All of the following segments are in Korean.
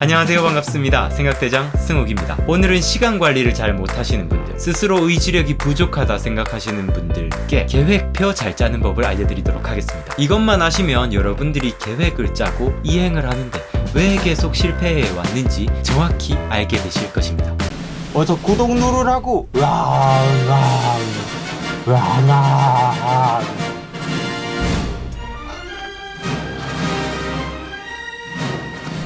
안녕하세요, 반갑습니다. 생각대장 승욱입니다. 오늘은 시간 관리를 잘 못하시는 분들, 스스로 의지력이 부족하다 생각하시는 분들께 계획표 잘 짜는 법을 알려드리도록 하겠습니다. 이것만 아시면 여러분들이 계획을 짜고 이행을 하는데 왜 계속 실패해 왔는지 정확히 알게 되실 것입니다. 어서 구독 누르라고.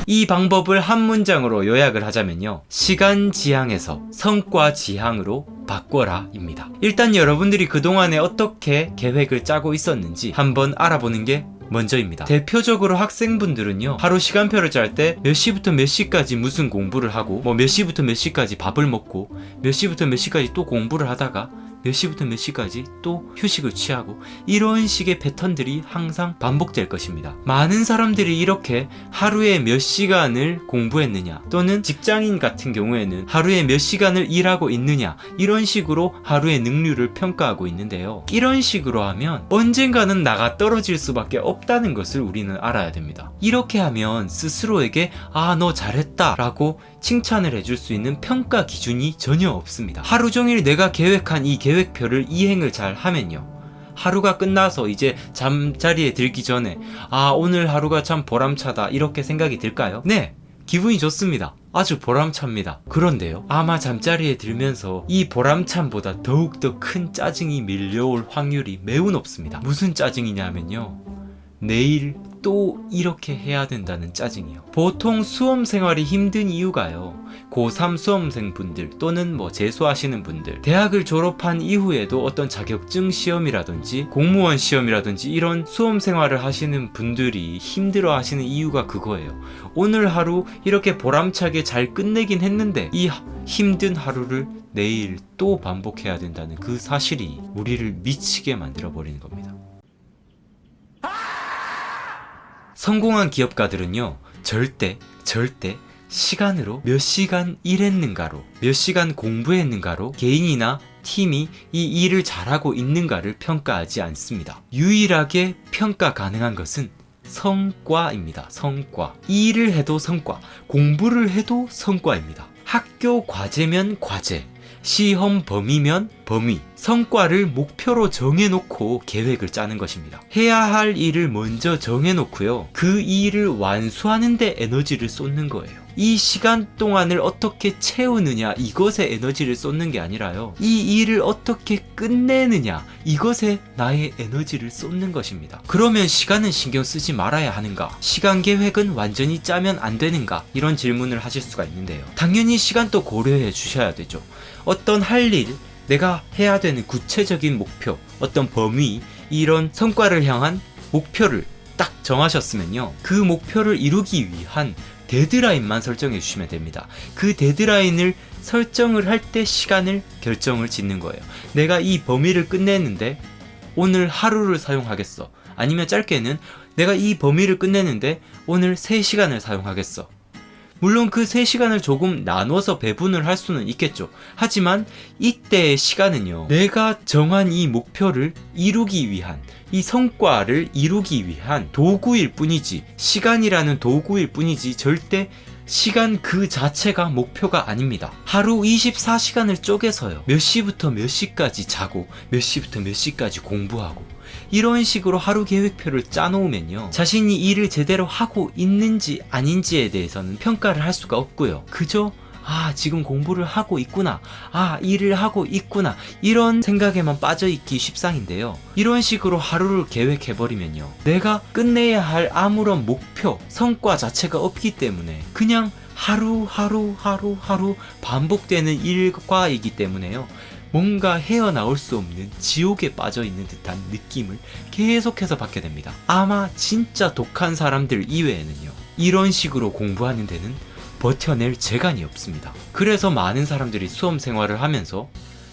이 방법을 한 문장으로 요약을 하자면요, 시간 지향에서 성과 지향으로 바꿔라 입니다. 일단 여러분들이 그동안에 어떻게 계획을 짜고 있었는지 한번 알아보는 게 먼저입니다. 대표적으로 학생분들은요, 하루 시간표를 짤 때 몇 시부터 몇 시까지 무슨 공부를 하고, 몇 시부터 몇 시까지 밥을 먹고, 몇 시부터 몇 시까지 또 공부를 하다가 몇 시부터 몇 시까지 또 휴식을 취하고, 이런 식의 패턴들이 항상 반복될 것입니다. 많은 사람들이 이렇게 하루에 몇 시간을 공부했느냐, 또는 직장인 같은 경우에는 하루에 몇 시간을 일하고 있느냐, 이런 식으로 하루의 능률을 평가하고 있는데요, 이런 식으로 하면 언젠가는 나가 떨어질 수밖에 없다는 것을 우리는 알아야 됩니다. 이렇게 하면 스스로에게 너 잘했다 라고 칭찬을 해줄 수 있는 평가 기준이 전혀 없습니다. 하루 종일 내가 계획한 이 계획표를 이행을 잘 하면요, 하루가 끝나서 이제 잠자리에 들기 전에 오늘 하루가 참 보람차다 이렇게 생각이 들까요? 네, 기분이 좋습니다. 아주 보람찹니다. 그런데요, 아마 잠자리에 들면서 이 보람참보다 더욱더 큰 짜증이 밀려올 확률이 매우 높습니다. 무슨 짜증이냐면요, 내일 또 이렇게 해야 된다는 짜증이요. 보통 수험 생활이 힘든 이유가요, 고3 수험생분들 또는 재수하시는 분들, 대학을 졸업한 이후에도 어떤 자격증 시험이라든지 공무원 시험이라든지 이런 수험 생활을 하시는 분들이 힘들어 하시는 이유가 그거예요. 오늘 하루 이렇게 보람차게 잘 끝내긴 했는데 이 힘든 하루를 내일 또 반복해야 된다는 그 사실이 우리를 미치게 만들어 버리는 겁니다. 성공한 기업가들은요, 절대 시간으로 몇 시간 일했는가로, 몇 시간 공부했는가로 개인이나 팀이 이 일을 잘하고 있는가를 평가하지 않습니다. 유일하게 평가 가능한 것은 성과입니다. 성과. 이 일을 해도 성과, 공부를 해도 성과입니다. 학교 과제면 과제, 시험 범위면 범위, 성과를 목표로 정해놓고 계획을 짜는 것입니다. 해야 할 일을 먼저 정해놓고요, 그 일을 완수하는 데 에너지를 쏟는 거예요. 이 시간 동안을 어떻게 채우느냐, 이것에 에너지를 쏟는 게 아니라요, 이 일을 어떻게 끝내느냐, 이것에 나의 에너지를 쏟는 것입니다. 그러면 시간은 신경 쓰지 말아야 하는가? 시간 계획은 완전히 짜면 안 되는가? 이런 질문을 하실 수가 있는데요, 당연히 시간도 고려해 주셔야 되죠. 어떤 할 일, 내가 해야 되는 구체적인 목표, 어떤 범위, 이런 성과를 향한 목표를 딱 정하셨으면요, 그 목표를 이루기 위한 데드라인만 설정해 주시면 됩니다. 그 데드라인을 설정을 할 때 시간을 결정을 짓는 거예요. 내가 이 범위를 끝내는데 오늘 하루를 사용하겠어, 아니면 짧게는 내가 이 범위를 끝내는데 오늘 3시간을 사용하겠어. 물론 그 3시간을 조금 나눠서 배분을 할 수는 있겠죠. 하지만 이때의 시간은요, 내가 정한 이 목표를 이루기 위한, 이 성과를 이루기 위한 도구일 뿐이지, 시간이라는 도구일 뿐이지 절대 시간 그 자체가 목표가 아닙니다. 하루 24시간을 쪼개서요, 몇 시부터 몇 시까지 자고 몇 시부터 몇 시까지 공부하고, 이런 식으로 하루 계획표를 짜놓으면요, 자신이 일을 제대로 하고 있는지 아닌지에 대해서는 평가를 할 수가 없고요, 그저 지금 공부를 하고 있구나, 일을 하고 있구나, 이런 생각에만 빠져있기 십상인데요, 이런 식으로 하루를 계획해버리면요, 내가 끝내야 할 아무런 목표, 성과 자체가 없기 때문에 그냥 하루 반복되는 일과이기 때문에요, 뭔가 헤어나올 수 없는 지옥에 빠져있는 듯한 느낌을 계속해서 받게 됩니다. 아마 진짜 독한 사람들 이외에는요, 이런 식으로 공부하는 데는 버텨낼 재간이 없습니다. 그래서 많은 사람들이 수험 생활을 하면서,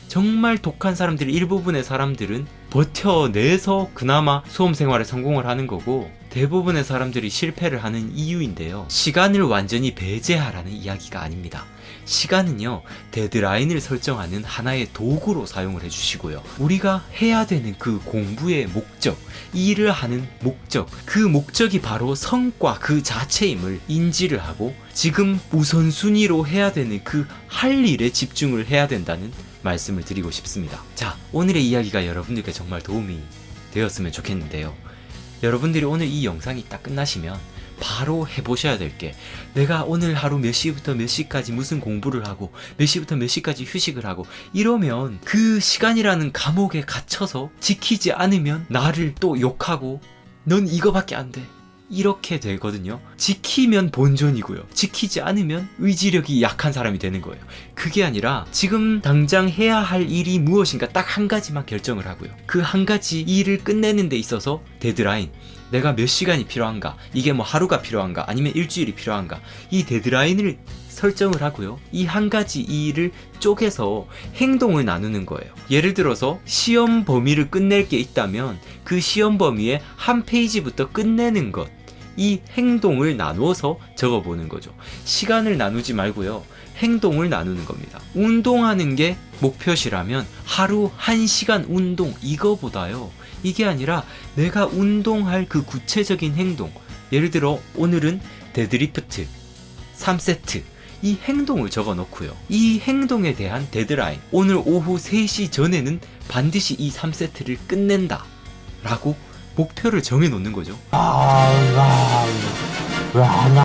정말 독한 사람들, 일부분의 사람들은 버텨내서 그나마 수험 생활에 성공을 하는 거고, 대부분의 사람들이 실패를 하는 이유인데요. 시간을 완전히 배제하라는 이야기가 아닙니다. 시간은요, 데드라인을 설정하는 하나의 도구로 사용을 해주시고요. 우리가 해야 되는 그 공부의 목적, 일을 하는 목적, 그 목적이 바로 성과 그 자체임을 인지를 하고 지금 우선순위로 해야 되는 그 할 일에 집중을 해야 된다는 말씀을 드리고 싶습니다. 자, 오늘의 이야기가 여러분들께 정말 도움이 되었으면 좋겠는데요. 여러분들이 오늘 이 영상이 딱 끝나시면 바로 해보셔야 될 게, 내가 오늘 하루 몇 시부터 몇 시까지 무슨 공부를 하고 몇 시부터 몇 시까지 휴식을 하고 이러면 그 시간이라는 감옥에 갇혀서 지키지 않으면 나를 또 욕하고 넌 이거밖에 안 돼 이렇게 되거든요. 지키면 본전이고요. 지키지 않으면 의지력이 약한 사람이 되는 거예요. 그게 아니라 지금 당장 해야 할 일이 무엇인가 딱 한 가지만 결정을 하고요. 그 한 가지 일을 끝내는 데 있어서 데드라인, 내가 몇 시간이 필요한가, 이게 뭐 하루가 필요한가 아니면 일주일이 필요한가, 이 데드라인을 설정을 하고요. 이 한 가지 일을 쪼개서 행동을 나누는 거예요. 예를 들어서 시험 범위를 끝낼 게 있다면 그 시험 범위의 한 페이지부터 끝내는 것, 이 행동을 나누어서 적어보는 거죠. 시간을 나누지 말고요. 행동을 나누는 겁니다. 운동하는 게 목표시라면 하루 1시간 운동, 이거보다요. 이게 아니라 내가 운동할 그 구체적인 행동, 예를 들어 오늘은 데드리프트 3세트, 이 행동을 적어 놓고요. 이 행동에 대한 데드라인, 오늘 오후 3시 전에는 반드시 이 3세트를 끝낸다 라고 목표를 정해 놓는 거죠.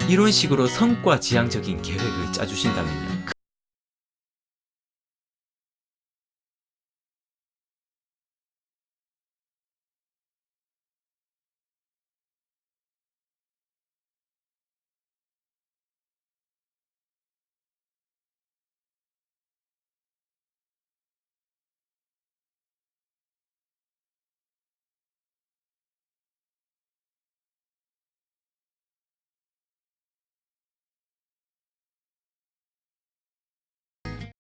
이런 식으로 성과 지향적인 계획을 짜주신다면요,